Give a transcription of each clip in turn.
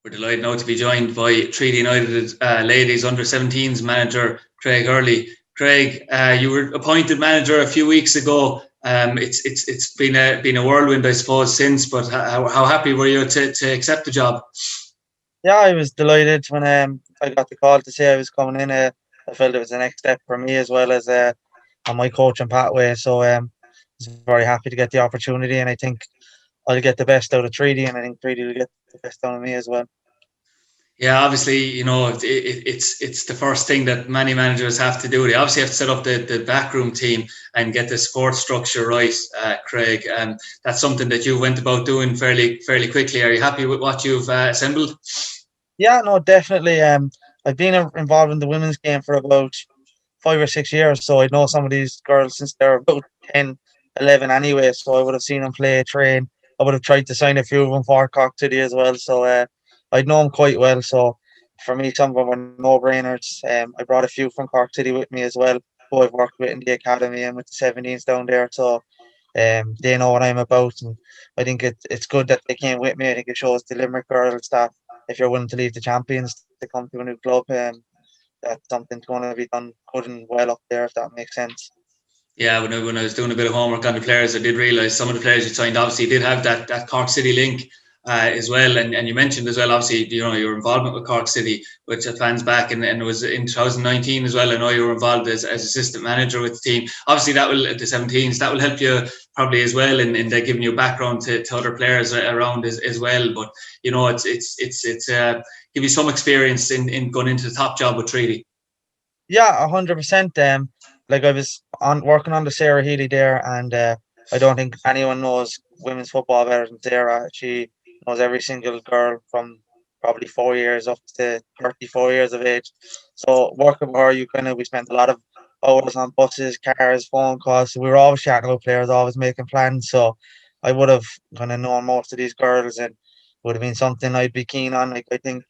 We're delighted now to be joined by Treaty United ladies under-17s manager Craig Hurley. Craig, you were appointed manager a few weeks ago. It's been a whirlwind, I suppose, since. But how happy were you to accept the job? Yeah, I was delighted when I got the call to say I was coming in. I felt it was the next step for me as well as on my coaching pathway. So I was very happy to get the opportunity, and I think I'll get the best out of Treaty, and I think Treaty will get the best out of me as well. Yeah, obviously, it's the first thing that many managers have to do. They obviously have to set up the backroom team and get the support structure right, Craig. That's something that you went about doing fairly quickly. Are you happy with what you've assembled? Yeah, no, definitely. I've been involved in the women's game for about 5 or 6 years, so I know some of these girls since they're about 10, 11 anyway. So I would have seen them play, train. I would have tried to sign a few of them for Cork City as well. So I'd know them quite well. So for me, some of them were no-brainers. I brought a few from Cork City with me as well, who I've worked with in the academy and with the 17s down there. So they know what I'm about, and I think it's good that they came with me. I think it shows the Limerick girls that if you're willing to leave the champions to come to a new club, that something's going to be done good and well up there, if that makes sense. Yeah, when I was doing a bit of homework on the players, I did realise some of the players you signed obviously did have that Cork City link as well. And you mentioned as well, obviously, your involvement with Cork City, which fans back, and it was in 2019 as well. I know you were involved as assistant manager with the team. Obviously, that will the 17s that will help you probably as well in giving you background to other players around as well. But it's give you some experience in going into the top job with Treaty. Yeah, 100%. Like I was on working on the Sarah Healy there, and I don't think anyone knows women's football better than Sarah. She knows every single girl from probably 4 years up to 34 years of age. So working with her, we spent a lot of hours on buses, cars, phone calls. So we were always chatting about players, always making plans. So I would have kind of known most of these girls, and would have been something I'd be keen on. Like I think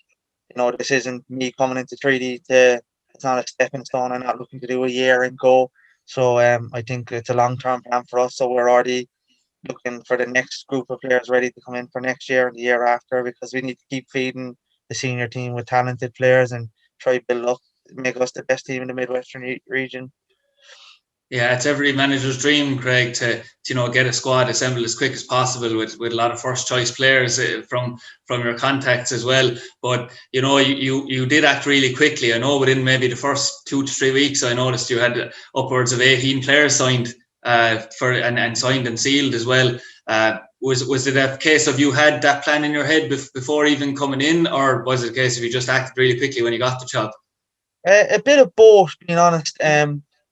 this isn't me coming into treaty to it's not a stepping stone. I'm not looking to do a year and go. So I think it's a long term plan for us. So we're already looking for the next group of players ready to come in for next year and the year after, because we need to keep feeding the senior team with talented players and try build up, make us the best team in the Midwestern region. Yeah, it's every manager's dream, Craig, to get a squad assembled as quick as possible with a lot of first choice players from your contacts as well. But you did act really quickly. I know within maybe the first 2 to 3 weeks, I noticed you had upwards of 18 players signed and signed and sealed as well. Was it a case of you had that plan in your head before even coming in, or was it a case of you just acted really quickly when you got the job? A bit of both, being honest.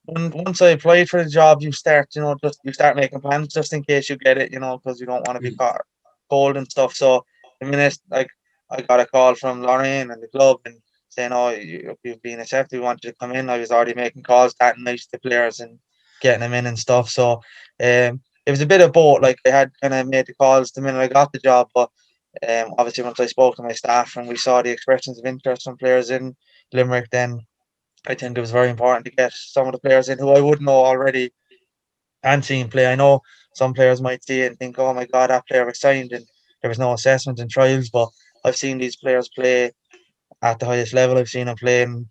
Once I applied for the job, you start making plans just in case you get it, because you don't want to be caught cold and stuff. So the minute like I got a call from Lorraine and the club and saying, "Oh, you've been accepted. We want you to come in," I was already making calls that night to players and getting them in and stuff. So it was a bit of both. Like I had kind of made the calls the minute I got the job, but obviously once I spoke to my staff and we saw the expressions of interest from players in Limerick, then I think it was very important to get some of the players in who I would know already and seen play. I know some players might see it and think, "Oh my God, that player was signed and there was no assessment and trials." But I've seen these players play at the highest level. I've seen them playing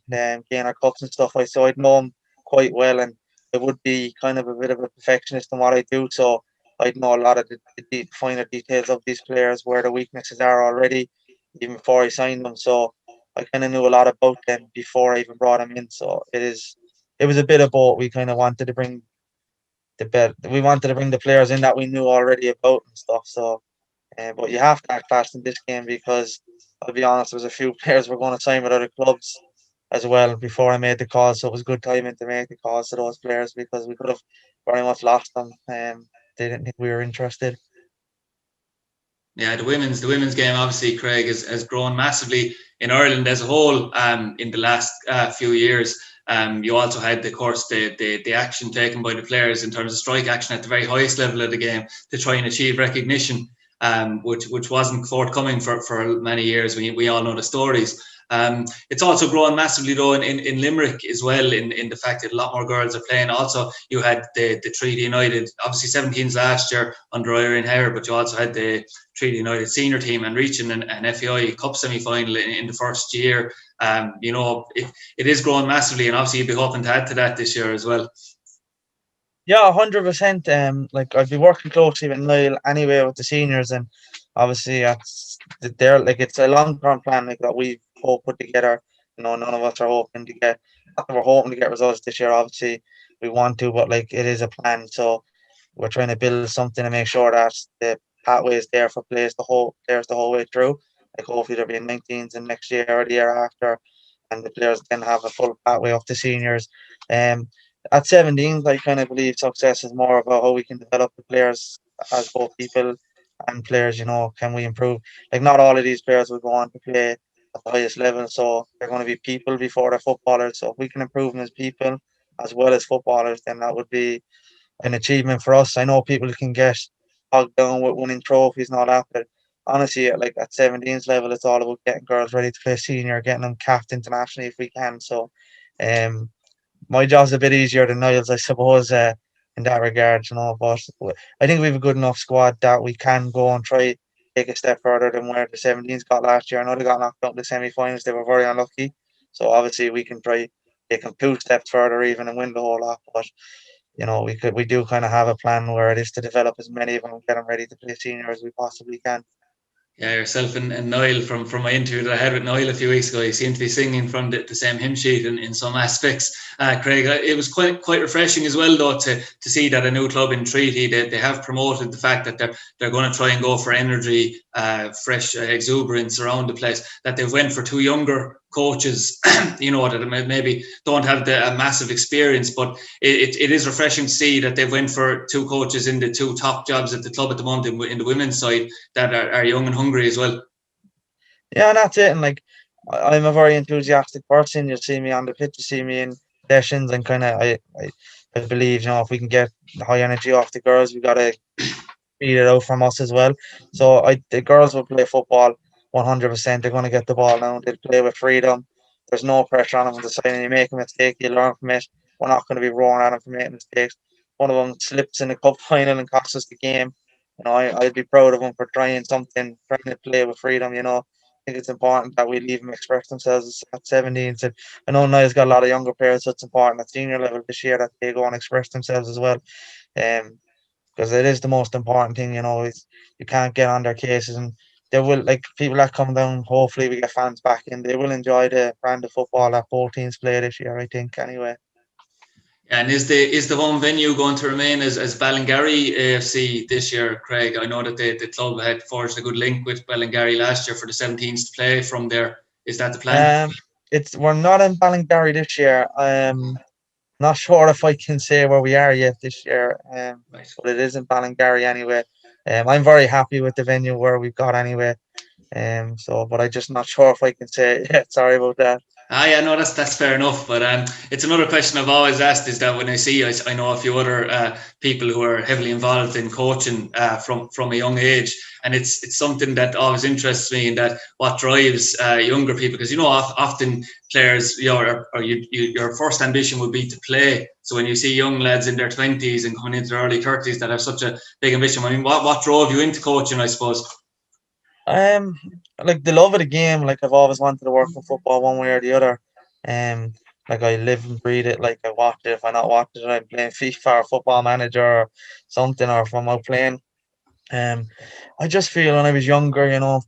Gainer Cups and stuff. So I'd know them quite well, and I would be kind of a bit of a perfectionist in what I do. So I'd know a lot of the finer details of these players, where the weaknesses are already, even before I signed them. So I kind of knew a lot about them before I even brought them in. So it was a bit of both. We kind of wanted to bring we wanted to bring the players in that we knew already about and stuff. So, but you have to act fast in this game, because I'll be honest, there was a few players were going to sign with other clubs as well before I made the call. So it was good timing to make the calls to those players, because we could have very much lost them. They didn't think we were interested. Yeah, the women's game obviously, Craig, has grown massively in Ireland as a whole in the last few years. You also had, of course, the action taken by the players in terms of strike action at the very highest level of the game to try and achieve recognition. which wasn't forthcoming for many years. We all know the stories. It's also grown massively though in Limerick as well, in the fact that a lot more girls are playing. Also, you had the Treaty United, obviously 17s last year under Irene Hare, but you also had the Treaty United senior team and reaching an FAI Cup semi-final in the first year. It is growing massively, and obviously you'd be hoping to add to that this year as well. Yeah, 100%. Like I'd be working closely with Niall anyway with the seniors, and obviously it's a long-term plan like that we've all put together. None of us are hoping to get. We're hoping to get results this year. Obviously, we want to, but like it is a plan. So we're trying to build something to make sure that the pathway is there for players the whole way through. Like hopefully there'll be 19s in next year or the year after, and the players then have a full pathway up to seniors. Um, at 17, I kind of believe success is more about how we can develop the players as both people and players. Can we improve? Like not all of these players will go on to play at the highest level, so they're going to be people before they're footballers. So if we can improve them as people as well as footballers, then that would be an achievement for us. I know people can get bogged down with winning trophies and all that, but honestly, like at 17's level, it's all about getting girls ready to play senior, getting them capped internationally if we can. So, um, my job's a bit easier than Niall's, I suppose, in that regard, But I think we have a good enough squad that we can go and try take a step further than where the 17s got last year. I know they got knocked out in the semi-finals; they were very unlucky. So obviously, we can try take them 2 steps further even and win the whole lot. But we do kind of have a plan where it is to develop as many of them and get them ready to play senior as we possibly can. Yeah, yourself and Niall from my interview that I had with Niall a few weeks ago, you seem to be singing from the same hymn sheet in some aspects. Craig, it was quite refreshing as well though to see that a new club in Treaty they have promoted the fact that they're going to try and go for energy, fresh exuberance around the place. That they've went for 2 younger coaches, that maybe don't have a massive experience, but it is refreshing to see that they've went for 2 coaches in the 2 top jobs at the club at the moment in the women's side that are young and hungry as well. Yeah, and that's it. And like, I'm a very enthusiastic person. You'll see me on the pitch, you see me in sessions, and kind of I believe if we can get the high energy off the girls, we got to feed it out from us as well. So the girls will play football 100%. They're going to get the ball now. They'll play with freedom. There's no pressure on them to decide. And you make a mistake, you learn from it. We're not going to be roaring at them for making mistakes. One of them slips in the cup final and costs us the game. I'd be proud of them for trying to play with freedom. I think it's important that we leave them express themselves at 17. So I know Niall's got a lot of younger players, so it's important at senior level this year that they go and express themselves as well. Because it is the most important thing, you can't get on their cases, and they will, like, people that come down, hopefully we get fans back in, they will enjoy the brand of football that both teams play this year, I think, anyway. And is the home venue going to remain as Ballingarry AFC this year, Craig? I know that the club had forged a good link with Ballingarry last year for the 17s to play from there. Is that the plan? We're not in Ballingarry this year. Not sure if I can say where we are yet this year, Right. but it is in Ballingarry anyway. I'm very happy with the venue where we've got anyway. But I'm just not sure if I can say it yet. Sorry about that. Yeah, no, that's fair enough. But it's another question I've always asked is that when I know a few other people who are heavily involved in coaching from a young age, and it's something that always interests me, in that what drives younger people, because often players, your first ambition would be to play. So when you see young lads in their 20s and coming into their early 30s that have such a big ambition, I mean, what drove you into coaching, I suppose? Um, like the love of the game. Like I've always wanted to work in football one way or the other. Um, like I live and breathe it. Like I watch it. If I not watch it, I'm playing FIFA or Football Manager or something, or if I'm out playing. Um, I just feel when I was younger,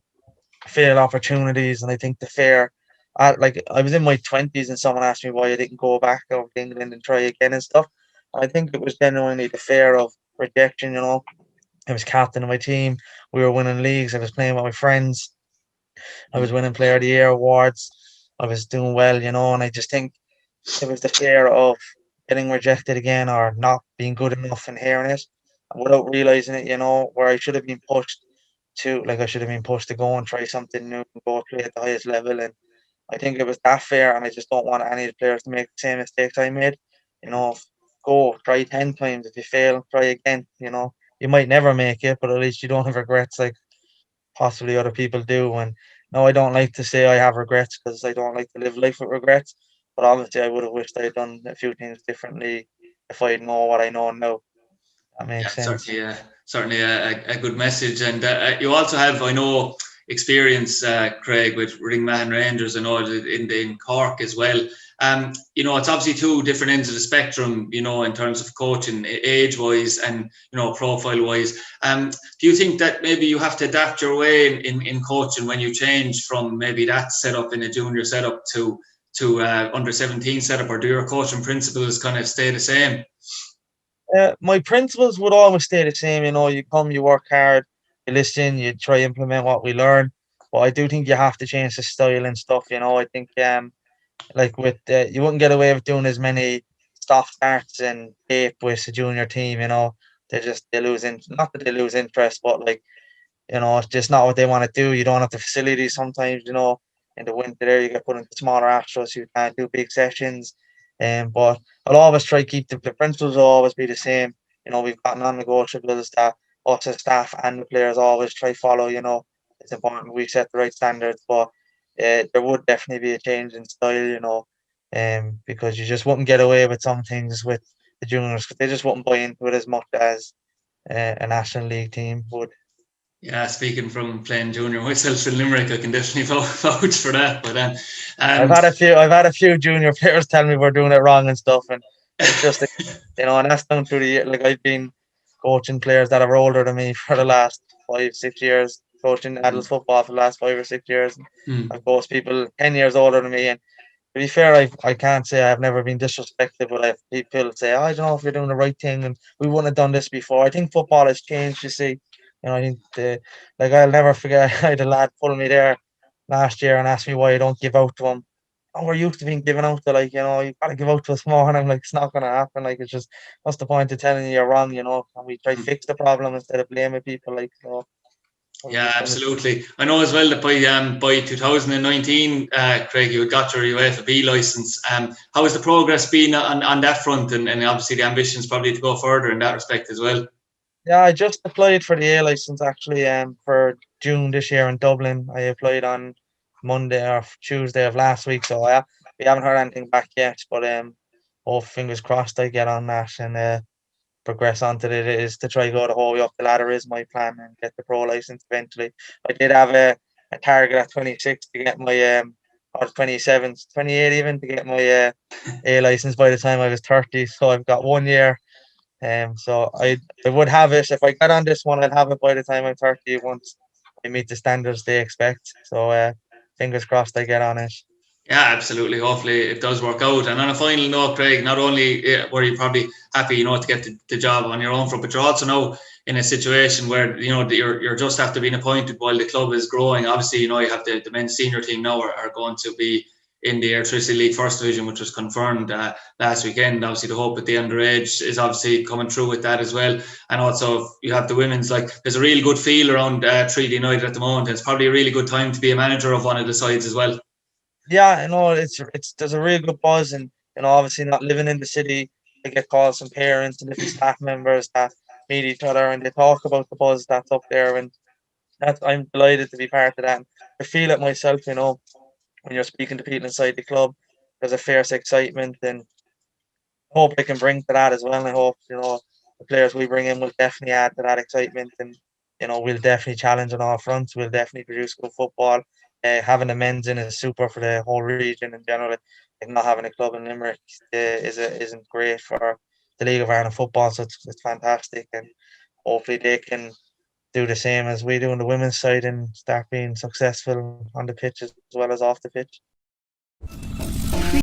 fair opportunities, and I think the fair. Like I was in my 20s, and someone asked me why I didn't go back over to England and try again and stuff. I think it was genuinely the fear of rejection. I was captain of my team. We were winning leagues. I was playing with my friends. I was winning Player of the Year awards. I was doing well, and I just think it was the fear of getting rejected again or not being good enough and hearing it without realizing it, where I should have been pushed I should have been pushed to go and try something new and go play at the highest level. And I think it was that fair, and I just don't want any of the players to make the same mistakes I made. Go try 10 times. If you fail, try again. You might never make it, but at least you don't have regrets. Like possibly other people do. And no, I don't like to say I have regrets because I don't like to live life with regrets. But obviously, I would have wished I'd done a few things differently if I know what I know now. That Yeah, makes sense. certainly a good message. And you also have, I know, experience, Craig, with Ringmahon Rangers and all in Cork as well. It's obviously two different ends of the spectrum, in terms of coaching, age-wise and, profile-wise. Do you think that maybe you have to adapt your way in coaching when you change from maybe that setup in a junior setup to under 17 setup, or do your coaching principles kind of stay the same? My principles would always stay the same. You come, you work hard, you listen, you try to implement what we learn. But I do think you have to change the style and stuff. I think like with you wouldn't get away with doing as many stop starts and tape with the junior team. They lose not that they lose interest, but like it's just not what they want to do. You don't have the facilities sometimes. In the winter there you get put into smaller astros, you can't do big sessions. But I'll always try to keep the principles will always be the same. We've got non-negotiables that us as staff and the players always try follow. It's important we set the right standards, but there would definitely be a change in style. Because you just wouldn't get away with some things with the juniors because they just wouldn't buy into it as much as a national league team would. Yeah, speaking from playing junior myself in Limerick, I can definitely vouch for that. But I've um, had a few. I've had a few junior players tell me we're doing it wrong and stuff, and it's just, and that's down through the year. Like I've been coaching players that are older than me for the last 5, 6 years, coaching adult football for the last 5 or 6 years. mm, I've coached people 10 years older than me, and to be fair, I can't say I've never been disrespected, but I've people say, "Oh, I don't know if you're doing the right thing, and we wouldn't have done this before." I think football has changed. You see, I think like I'll never forget. I had a lad pull me there last year and asked me why I don't give out to him. Oh, we're used to being given out to, like, you gotta give out to us more. And I'm like, it's not gonna happen. Like, it's just, what's the point of telling you you're wrong, and we try to mm. fix the problem instead of blaming people, like, I'm Yeah, just gonna. absolutely. I know as well that by 2019, Craig, you got your UEFA B license. How has the progress been on that front, and obviously the ambitions probably to go further in that respect as well? Yeah, I just applied for the A license actually for June this year in Dublin. I applied on Monday or Tuesday of last week, so we haven't heard anything back yet, but oh, fingers crossed I get on that and progress onto it. It is to try to go the whole way up the ladder is my plan and get the pro license eventually. I did have a target at 26 to get my or 27, 28 even to get my A license by the time I was 30. So I've got 1 year. So I would have it if I got on this one. I'd have it by the time I'm 30 once I meet the standards they expect. So fingers crossed I get on it. Yeah, absolutely. Hopefully, it does work out. And on a final note, Craig, not only were you probably happy, to get the job on your own front, but you're also now in a situation where you're just after being appointed while the club is growing. Obviously, you have the men's senior team now are going to be in the Airtricity League First Division, which was confirmed last weekend. Obviously, the hope at the underage is obviously coming through with that as well. And also, you have the women's. Like, there's a really good feel around Treaty United at the moment. It's probably a really good time to be a manager of one of the sides as well. Yeah, it's there's a real good buzz, and obviously not living in the city, I get calls from parents and different staff members that meet each other and they talk about the buzz that's up there, and I'm delighted to be part of that. And I feel it myself, when you're speaking to people inside the club, there's a fierce excitement, and hope I can bring to that as well. And I hope, the players we bring in will definitely add to that excitement. And, we'll definitely challenge on all fronts. We'll definitely produce good football. Having the men's in is super for the whole region in general. Like not having a club in Limerick isn't great for the League of Ireland football. So it's fantastic. And hopefully they can do the same as we do on the women's side and start being successful on the pitch as well as off the pitch.